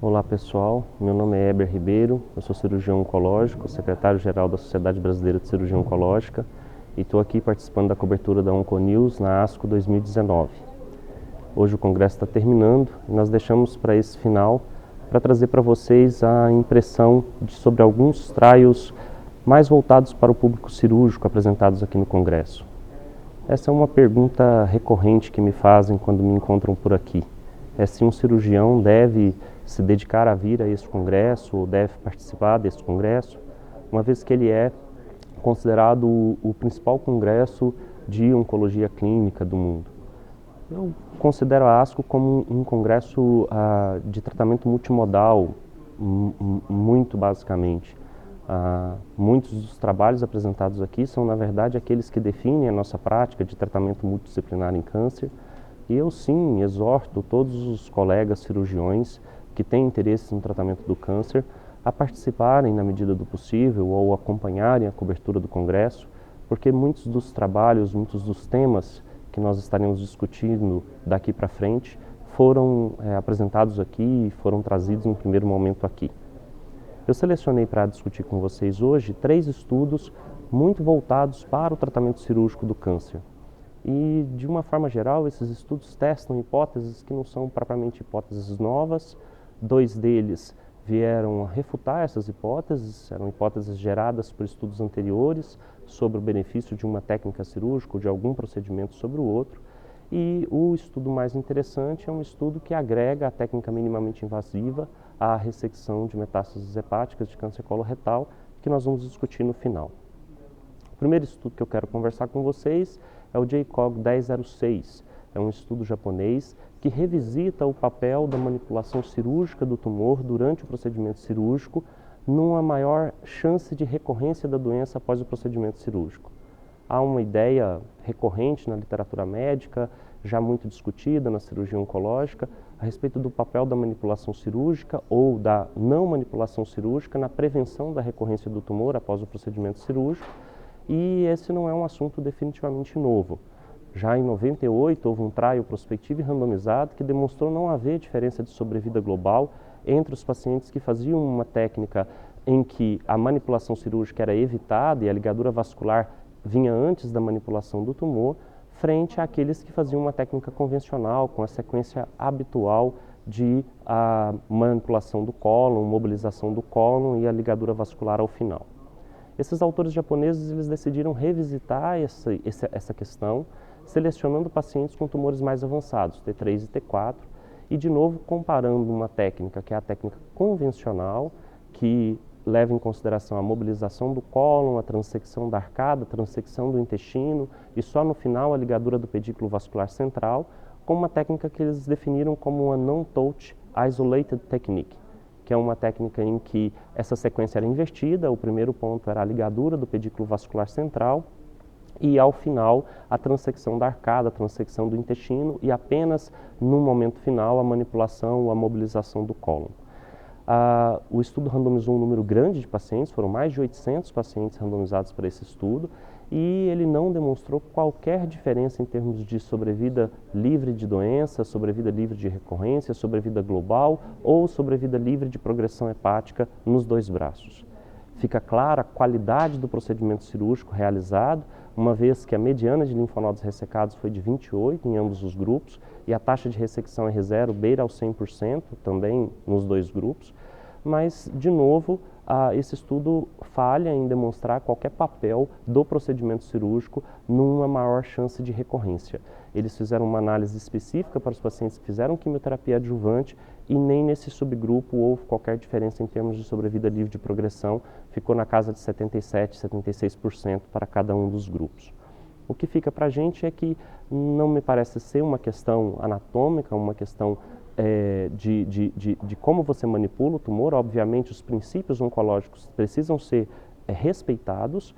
Olá pessoal, meu nome é Heber Ribeiro, eu sou cirurgião oncológico, secretário-geral da Sociedade Brasileira de Cirurgia Oncológica e estou aqui participando da cobertura da Onconews na ASCO 2019. Hoje o congresso está terminando e nós deixamos para esse final para trazer para vocês a impressão sobre alguns trials mais voltados para o público cirúrgico apresentados aqui no congresso. Essa é uma pergunta recorrente que me fazem quando me encontram por aqui. É se um cirurgião deve se dedicar a vir a este congresso ou deve participar deste congresso, uma vez que ele é considerado o principal congresso de oncologia clínica do mundo. Eu considero a ASCO como um congresso de tratamento multimodal, muito basicamente. Muitos dos trabalhos apresentados aqui são, na verdade, aqueles que definem a nossa prática de tratamento multidisciplinar em câncer. E eu sim exorto todos os colegas cirurgiões que têm interesse no tratamento do câncer a participarem na medida do possível ou acompanharem a cobertura do congresso, porque muitos dos trabalhos, muitos dos temas que nós estaremos discutindo daqui para frente foram apresentados aqui e foram trazidos em primeiro momento aqui. Eu selecionei para discutir com vocês hoje 3 estudos muito voltados para o tratamento cirúrgico do câncer. E, de uma forma geral, esses estudos testam hipóteses que não são propriamente hipóteses novas. 2 deles vieram a refutar essas hipóteses, eram hipóteses geradas por estudos anteriores sobre o benefício de uma técnica cirúrgica ou de algum procedimento sobre o outro. E o estudo mais interessante é um estudo que agrega a técnica minimamente invasiva à ressecção de metástases hepáticas de câncer coloretal, que nós vamos discutir no final. O primeiro estudo que eu quero conversar com vocês é o JCOG 1006. É um estudo japonês que revisita o papel da manipulação cirúrgica do tumor durante o procedimento cirúrgico numa maior chance de recorrência da doença após o procedimento cirúrgico. Há uma ideia recorrente na literatura médica, já muito discutida na cirurgia oncológica, a respeito do papel da manipulação cirúrgica ou da não manipulação cirúrgica na prevenção da recorrência do tumor após o procedimento cirúrgico. E esse não é um assunto definitivamente novo. Já em 98 houve um trial prospectivo e randomizado que demonstrou não haver diferença de sobrevida global entre os pacientes que faziam uma técnica em que a manipulação cirúrgica era evitada e a ligadura vascular vinha antes da manipulação do tumor, frente àqueles que faziam uma técnica convencional com a sequência habitual de manipulação do cólon, mobilização do cólon e a ligadura vascular ao final. Esses autores japoneses eles decidiram revisitar essa questão, selecionando pacientes com tumores mais avançados, T3 e T4, e de novo comparando uma técnica que é a técnica convencional, que leva em consideração a mobilização do cólon, a transecção da arcada, a transecção do intestino e só no final a ligadura do pedículo vascular central, com uma técnica que eles definiram como uma non-touch isolated technique, que é uma técnica em que essa sequência era invertida, o primeiro ponto era a ligadura do pedículo vascular central e ao final a transecção da arcada, a transecção do intestino e apenas no momento final a manipulação, a mobilização do cólon. O estudo randomizou um número grande de pacientes, foram mais de 800 pacientes randomizados para esse estudo, e ele não demonstrou qualquer diferença em termos de sobrevida livre de doença, sobrevida livre de recorrência, sobrevida global ou sobrevida livre de progressão hepática nos 2 braços. Fica clara a qualidade do procedimento cirúrgico realizado, uma vez que a mediana de linfonodos ressecados foi de 28 em ambos os grupos e a taxa de ressecção R0 beira ao 100% também nos 2 grupos, mas, de novo, esse estudo falha em demonstrar qualquer papel do procedimento cirúrgico numa maior chance de recorrência. Eles fizeram uma análise específica para os pacientes que fizeram quimioterapia adjuvante e nem nesse subgrupo houve qualquer diferença em termos de sobrevida livre de progressão, ficou na casa de 77%, 76% para cada um dos grupos. O que fica para a gente é que não me parece ser uma questão anatômica, uma questão de como você manipula o tumor. Obviamente, os princípios oncológicos precisam ser respeitados,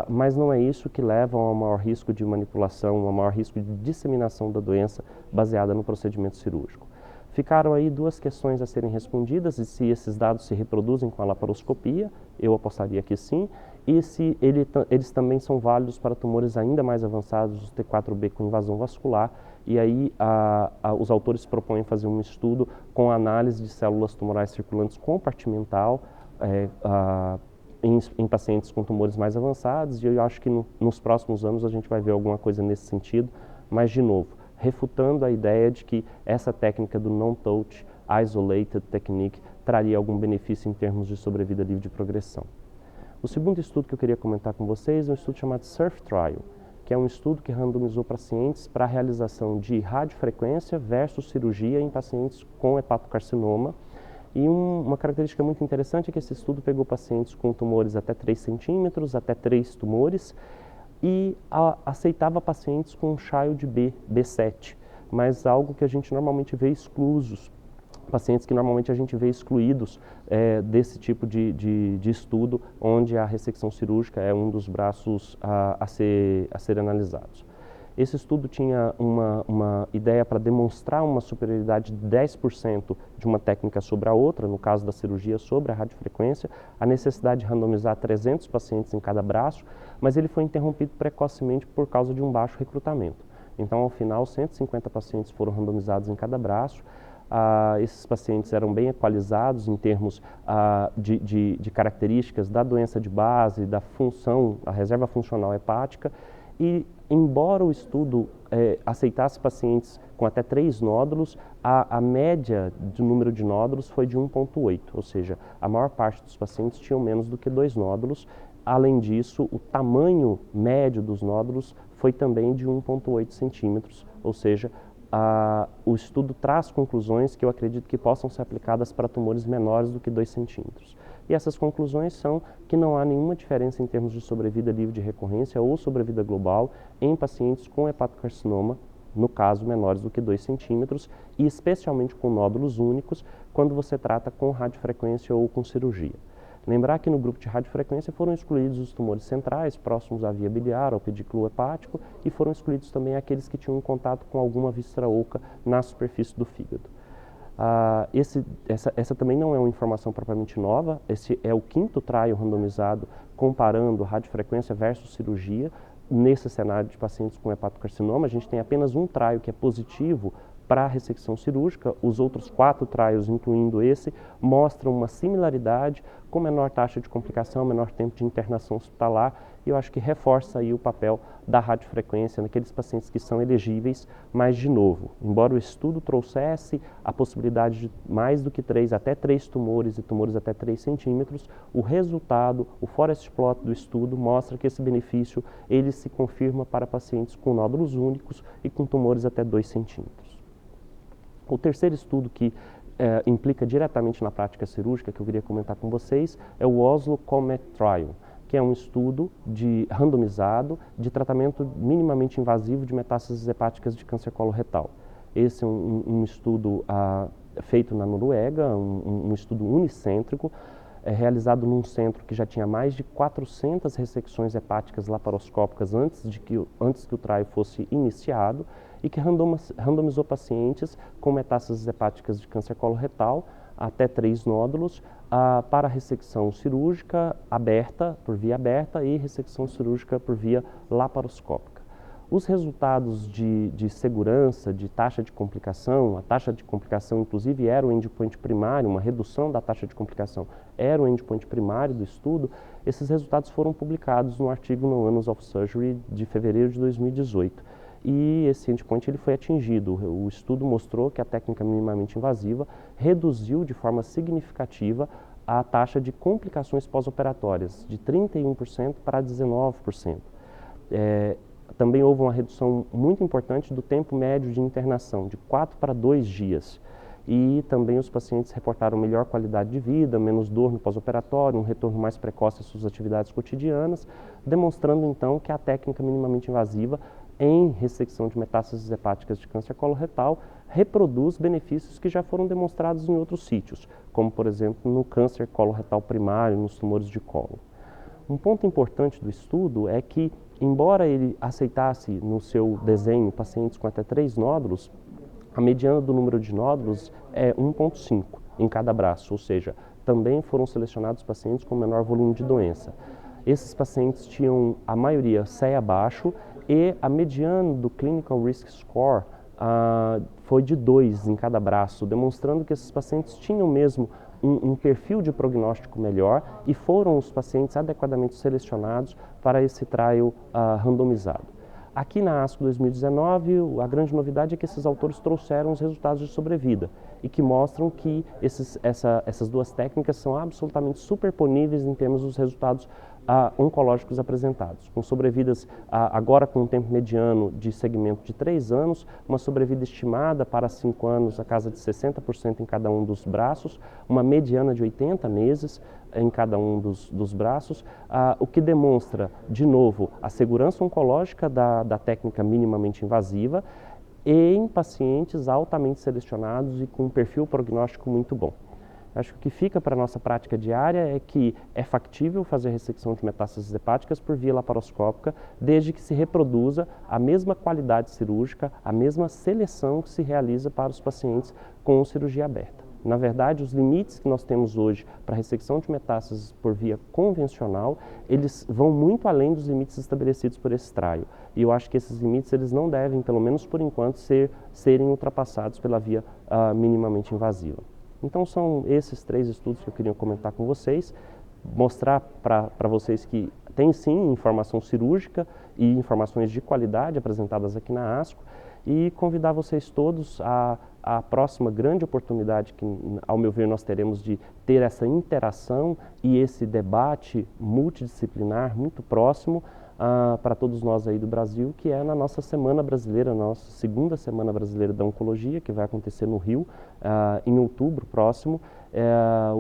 mas não é isso que leva ao maior risco de manipulação, ao maior risco de disseminação da doença baseada no procedimento cirúrgico. Ficaram aí duas questões a serem respondidas, e se esses dados se reproduzem com a laparoscopia, eu apostaria que sim, e se eles também são válidos para tumores ainda mais avançados, os T4B com invasão vascular, e aí os autores propõem fazer um estudo com análise de células tumorais circulantes compartimental em pacientes com tumores mais avançados, e eu acho que nos próximos anos a gente vai ver alguma coisa nesse sentido, mas de novo, refutando a ideia de que essa técnica do non-touch isolated technique traria algum benefício em termos de sobrevida livre de progressão. O segundo estudo que eu queria comentar com vocês é um estudo chamado SURF Trial, que é um estudo que randomizou pacientes para a realização de radiofrequência versus cirurgia em pacientes com hepatocarcinoma. E uma característica muito interessante é que esse estudo pegou pacientes com tumores até 3 centímetros, até 3 tumores, e aceitava pacientes com child B7, mas algo que a gente normalmente vê exclusos, pacientes que normalmente a gente vê excluídos desse tipo de estudo, onde a ressecção cirúrgica é um dos braços a ser analisados. Esse estudo tinha uma ideia para demonstrar uma superioridade de 10% de uma técnica sobre a outra, no caso da cirurgia sobre a radiofrequência, a necessidade de randomizar 300 pacientes em cada braço, mas ele foi interrompido precocemente por causa de um baixo recrutamento. Então, ao final, 150 pacientes foram randomizados em cada braço. Esses pacientes eram bem equalizados em termos de características da doença de base, da função, a reserva funcional hepática, e embora o estudo aceitasse pacientes com até 3 nódulos, a média do número de nódulos foi de 1,8, ou seja, a maior parte dos pacientes tinham menos do que 2 nódulos. Além disso, o tamanho médio dos nódulos foi também de 1,8 centímetros, ou seja, o estudo traz conclusões que eu acredito que possam ser aplicadas para tumores menores do que 2 centímetros. E essas conclusões são que não há nenhuma diferença em termos de sobrevida livre de recorrência ou sobrevida global em pacientes com hepatocarcinoma, no caso menores do que 2 centímetros, e especialmente com nódulos únicos, quando você trata com radiofrequência ou com cirurgia. Lembrar que no grupo de radiofrequência foram excluídos os tumores centrais, próximos à via biliar, ao pedículo hepático, e foram excluídos também aqueles que tinham contato com alguma víscera oca na superfície do fígado. Essa também não é uma informação propriamente nova, esse é o 5º trial randomizado comparando radiofrequência versus cirurgia nesse cenário de pacientes com hepatocarcinoma. A gente tem apenas um trial que é positivo para a ressecção cirúrgica, os outros 4 trials, incluindo esse, mostram uma similaridade com menor taxa de complicação, menor tempo de internação hospitalar, e eu acho que reforça aí o papel da radiofrequência naqueles pacientes que são elegíveis, mas de novo, embora o estudo trouxesse a possibilidade de mais do que 3, até 3 tumores e tumores até 3 centímetros, o resultado, o forest plot do estudo mostra que esse benefício ele se confirma para pacientes com nódulos únicos e com tumores até 2 centímetros. O terceiro estudo que implica diretamente na prática cirúrgica, que eu queria comentar com vocês, é o Oslo Comet Trial, que é um estudo randomizado de tratamento minimamente invasivo de metástases hepáticas de câncer coloretal. Esse é um estudo feito na Noruega, um estudo unicêntrico, realizado num centro que já tinha mais de 400 ressecções hepáticas laparoscópicas antes que o trial fosse iniciado, e que randomizou pacientes com metástases hepáticas de câncer coloretal, até 3 nódulos, para ressecção cirúrgica aberta, por via aberta, e ressecção cirúrgica por via laparoscópica. Os resultados de segurança, de taxa de complicação, a taxa de complicação inclusive era o endpoint primário, uma redução da taxa de complicação era o endpoint primário do estudo. Esses resultados foram publicados no artigo no Annals of Surgery de fevereiro de 2018. E esse endpoint ele foi atingido. O estudo mostrou que a técnica minimamente invasiva reduziu de forma significativa a taxa de complicações pós-operatórias, de 31% para 19%. Também houve uma redução muito importante do tempo médio de internação, de 4 para 2 dias. E também os pacientes reportaram melhor qualidade de vida, menos dor no pós-operatório, um retorno mais precoce às suas atividades cotidianas, demonstrando então que a técnica minimamente invasiva em ressecção de metástases hepáticas de câncer coloretal reproduz benefícios que já foram demonstrados em outros sítios, como por exemplo no câncer coloretal primário, nos tumores de colo. Um ponto importante do estudo é que, embora ele aceitasse no seu desenho pacientes com até 3 nódulos, a mediana do número de nódulos é 1,5 em cada braço, ou seja, também foram selecionados pacientes com menor volume de doença. Esses pacientes tinham, a maioria, CEA abaixo e a mediana do Clinical Risk Score foi de 2 em cada braço, demonstrando que esses pacientes tinham mesmo um perfil de prognóstico melhor e foram os pacientes adequadamente selecionados para esse trial randomizado. Aqui na ASCO 2019, a grande novidade é que esses autores trouxeram os resultados de sobrevida e que mostram que essas duas técnicas são absolutamente superponíveis em termos dos resultados oncológicos apresentados, com sobrevidas agora com um tempo mediano de segmento de 3 anos, uma sobrevida estimada para 5 anos a casa de 60% em cada um dos braços, uma mediana de 80 meses em cada um dos braços, o que demonstra, de novo, a segurança oncológica da técnica minimamente invasiva em pacientes altamente selecionados e com um perfil prognóstico muito bom. Acho que o que fica para a nossa prática diária é que é factível fazer ressecção de metástases hepáticas por via laparoscópica, desde que se reproduza a mesma qualidade cirúrgica, a mesma seleção que se realiza para os pacientes com cirurgia aberta. Na verdade, os limites que nós temos hoje para ressecção de metástases por via convencional, eles vão muito além dos limites estabelecidos por esse trial. E eu acho que esses limites eles não devem, pelo menos por enquanto, serem ultrapassados pela via minimamente invasiva. Então são esses 3 estudos que eu queria comentar com vocês, mostrar para vocês que tem sim informação cirúrgica e informações de qualidade apresentadas aqui na ASCO e convidar vocês todos à próxima grande oportunidade que, ao meu ver, nós teremos de ter essa interação e esse debate multidisciplinar muito próximo para todos nós aí do Brasil, que é na nossa Semana Brasileira, nossa segunda Semana Brasileira da Oncologia, que vai acontecer no Rio, em outubro próximo,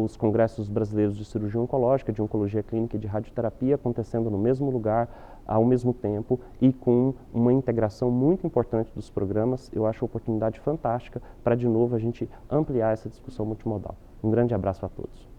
os congressos brasileiros de cirurgia oncológica, de oncologia clínica e de radioterapia acontecendo no mesmo lugar, ao mesmo tempo e com uma integração muito importante dos programas. Eu acho uma oportunidade fantástica para, de novo, a gente ampliar essa discussão multimodal. Um grande abraço a todos.